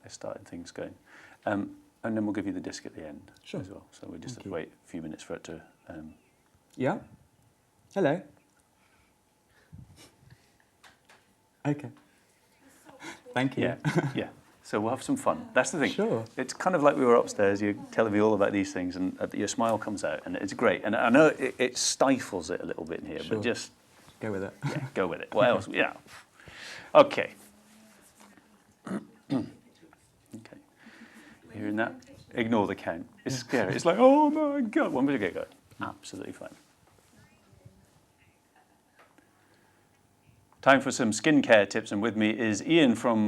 started things going. And then we'll give you the disc at the end as well. So we just have to wait a few minutes for it to... Yeah. Hello. Okay. Thank you. Yeah. So we'll have some fun. That's the thing. Sure. It's kind of like we were upstairs. You're telling me all about these things, and your smile comes out, and it's great. And I know it stifles it a little bit in here, but just... Go with it. Yeah, go with it. What else? Yeah. Okay. Okay. Hearing that? Ignore the count. It's scary. It's like, oh my God. When will you get going? Absolutely fine. Time for some skincare tips, and with me is Ian from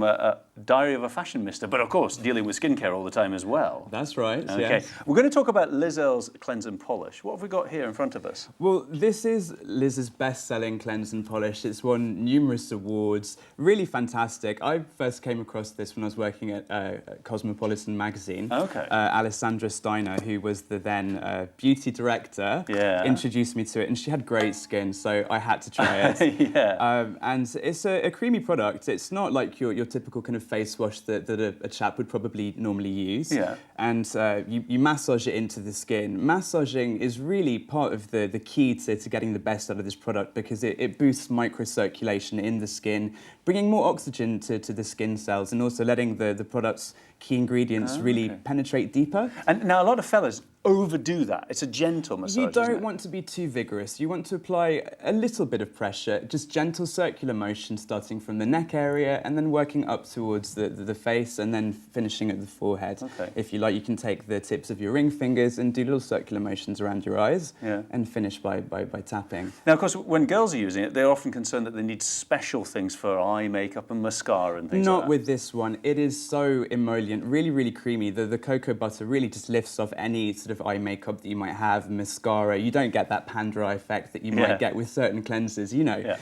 Diary of a Fashion Mister, but of course dealing with skincare all the time as well. That's right, Okay. yes. We're going to talk about Liz Earle's Cleanse and Polish. What have we got here in front of us? Well, this is Liz's best-selling Cleanse and Polish. It's won numerous awards, really fantastic. I first came across this when I was working at Cosmopolitan magazine. Okay. Alessandra Steiner, who was the then beauty director, introduced me to it, and she had great skin, so I had to try it. And it's a creamy product. It's not like your typical kind of face wash that a chap would probably normally use. Yeah. And you massage it into the skin. Massaging is really part of the key to getting the best out of this product, because it boosts microcirculation in the skin, bringing more oxygen to the skin cells, and also letting the product's key ingredients really penetrate deeper. And now a lot of fellas overdo that. It's a gentle massage. You don't want to be too vigorous. You want to apply a little bit of pressure, just gentle circular motion starting from the neck area and then working up towards the face and then finishing at the forehead. Okay. If you like, you can take the tips of your ring fingers and do little circular motions around your eyes and finish by tapping. Now, of course, when girls are using it, they're often concerned that they need special things for eye makeup and mascara and things like that. Not with this one. It is so emollient, really, really creamy. The cocoa butter really just lifts off any sort of eye makeup that you might have, mascara. You don't get that pan dry effect that you might get with certain cleansers, you know,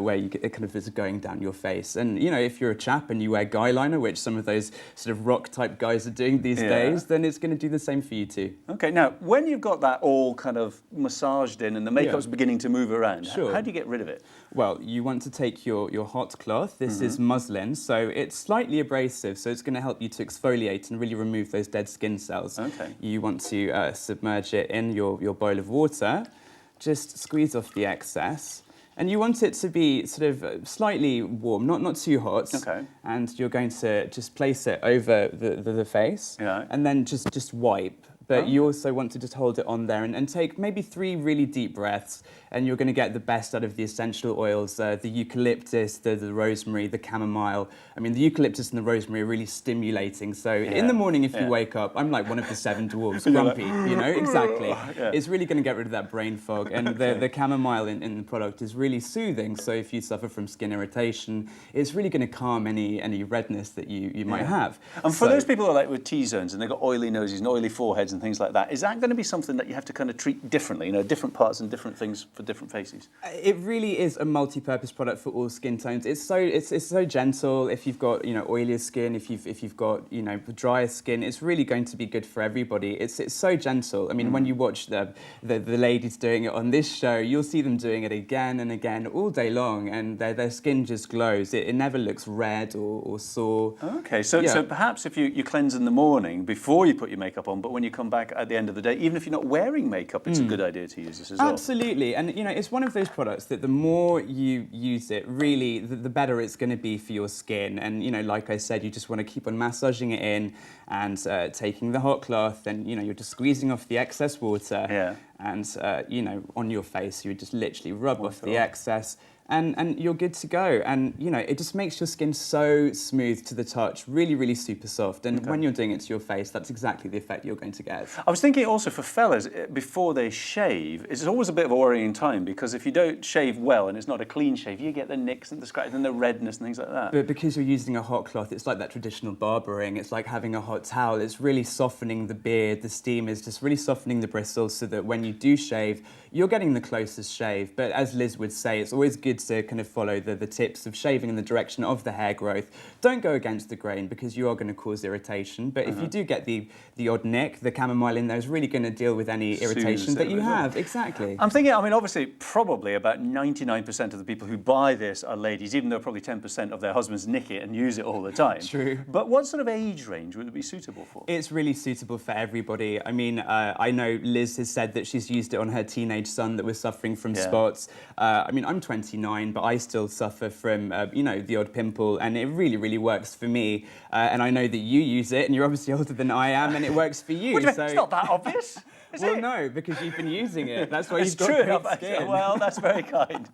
where it kind of is going down your face. And, you know, if you're a chap and you wear guy liner, which some of those sort of rock type guys are doing these days, then it's going to do the same for you too. Okay, now, when you've got that all kind of massaged in and the makeup's beginning to move around, how do you get rid of it? Well, you want to take your hot cloth. This is muslin, so it's slightly abrasive, so it's going to help you to exfoliate and really remove those dead skin cells. Okay. You want to submerge it in your bowl of water, just squeeze off the excess, and you want it to be sort of slightly warm, not too hot. Okay. And you're going to just place it over the face, and then just wipe. But you also want to just hold it on there and take maybe 3 really deep breaths, and you're going to get the best out of the essential oils, the eucalyptus, the rosemary, the chamomile. I mean, the eucalyptus and the rosemary are really stimulating. So in the morning, if you wake up, I'm like one of the 7 dwarves, grumpy, you know, exactly. It's really going to get rid of that brain fog. And the chamomile in the product is really soothing. So if you suffer from skin irritation, it's really going to calm any redness that you might have. And for those people who are like with T-zones and they've got oily noses and oily foreheads and things like that, is that going to be something that you have to kind of treat differently, you know, different parts and different things for different faces? It really is a multi-purpose product for all skin tones. It's so gentle. If you've got, you know, oilier skin, if you've got, you know, drier skin, it's really going to be good for everybody. It's so gentle. I mean, when you watch the ladies doing it on this show, you'll see them doing it again and again all day long, and their skin just glows. It never looks red or sore. Okay, so perhaps if you cleanse in the morning before you put your makeup on, but when you come back at the end of the day, even if you're not wearing makeup, it's a good idea to use this as well. Absolutely, and you know, it's one of those products that the more you use it, really, the better it's going to be for your skin. And you know, like I said, you just want to keep on massaging it in and taking the hot cloth, and you know, you're just squeezing off the excess water. And you know, on your face, you just literally rub off the excess. And you're good to go. And, you know, it just makes your skin so smooth to the touch, really, really super soft. And when you're doing it to your face, that's exactly the effect you're going to get. I was thinking also for fellas, before they shave, it's always a bit of a worrying time, because if you don't shave well and it's not a clean shave, you get the nicks and the scratches and the redness and things like that. But because you're using a hot cloth, it's like that traditional barbering. It's like having a hot towel. It's really softening the beard. The steam is just really softening the bristles so that when you do shave, you're getting the closest shave. But as Liz would say, it's always good good to kind of follow the tips of shaving in the direction of the hair growth. Don't go against the grain because you are going to cause irritation. But if you do get the odd nick, the chamomile in there is really going to deal with any irritation that you have. Exactly. I'm thinking, I mean, obviously, probably about 99% of the people who buy this are ladies, even though probably 10% of their husbands nick it and use it all the time. True. But what sort of age range would it be suitable for? It's really suitable for everybody. I mean, I know Liz has said that she's used it on her teenage son that was suffering from spots. I mean, I'm 29, but I still suffer from, you know, the odd pimple, and it really, really works for me. And I know that you use it, and you're obviously older than I am, and it works for you. What do you mean? It's not that obvious. Well, no, because you've been using it. That's why it's you've got great skin. Well, that's very kind.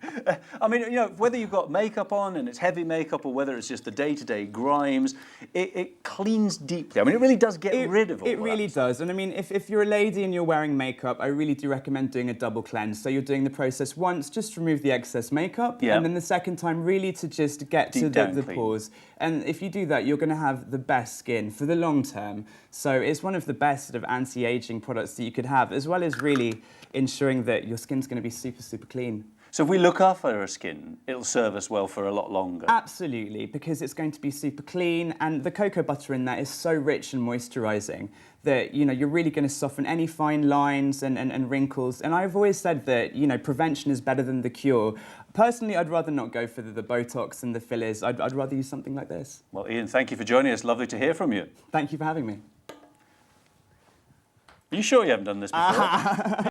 I mean, you know, whether you've got makeup on and it's heavy makeup or whether it's just the day-to-day grimes, it cleans deeply. I mean, it really does get rid of all that. It really does. And I mean, if you're a lady and you're wearing makeup, I really do recommend doing a double cleanse. So you're doing the process once, just to remove the excess makeup, and then the second time really to just get to the pores. And if you do that, you're going to have the best skin for the long term. So it's one of the best sort of anti-aging products that you could have, as well as really ensuring that your skin's going to be super, super clean. So if we look after our skin, it'll serve us well for a lot longer. Absolutely, because it's going to be super clean, and the cocoa butter in that is so rich and moisturising that, you know, you're really going to soften any fine lines and wrinkles. And I've always said that, you know, prevention is better than the cure. Personally, I'd rather not go for the Botox and the fillers. I'd rather use something like this. Well, Ian, thank you for joining us. Lovely to hear from you. Thank you for having me. Are you sure you haven't done this before?